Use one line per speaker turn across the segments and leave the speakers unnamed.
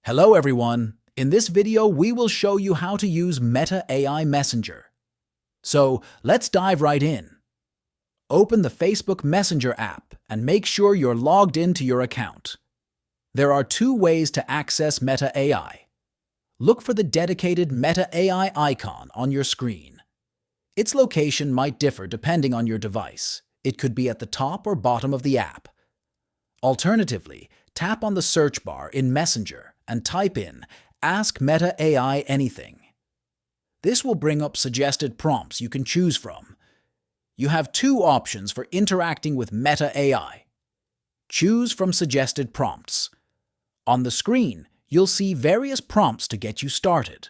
Hello everyone! In this video, we will show you how to use Meta AI Messenger. So let's dive right in. Open the Facebook Messenger app and make sure you're logged into your account. There are two ways to access Meta AI. Look for the dedicated Meta AI icon on your screen. Its location might differ depending on your device. It could be at the top or bottom of the app. Alternatively, tap on the search bar in Messenger and type in Ask Meta AI Anything. This will bring up suggested prompts you can choose from. You have two options for interacting with Meta AI. Choose from suggested prompts. On the screen, you'll see various prompts to get you started.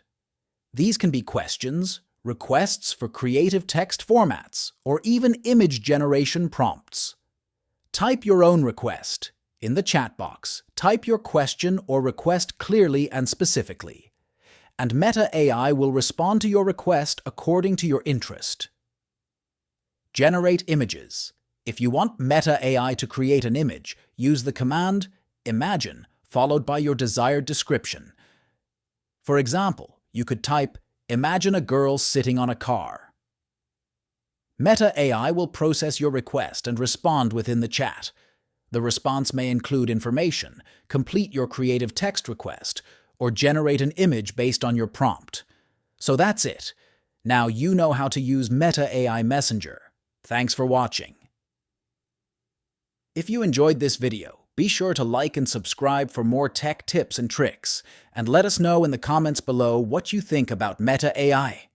These can be questions, requests for creative text formats, or even image generation prompts. Type your own request. In the chat box, type your question or request clearly and specifically, and Meta AI will respond to your request according to your interest. Generate images. If you want Meta AI to create an image, use the command imagine followed by your desired description. For example, you could type, "Imagine a girl sitting on a car." Meta AI will process your request and respond within the chat. The response may include information, complete your creative text request, or generate an image based on your prompt. So that's it. Now you know how to use Meta AI Messenger. Thanks for watching. If you enjoyed this video, be sure to like and subscribe for more tech tips and tricks, and let us know in the comments below what you think about Meta AI.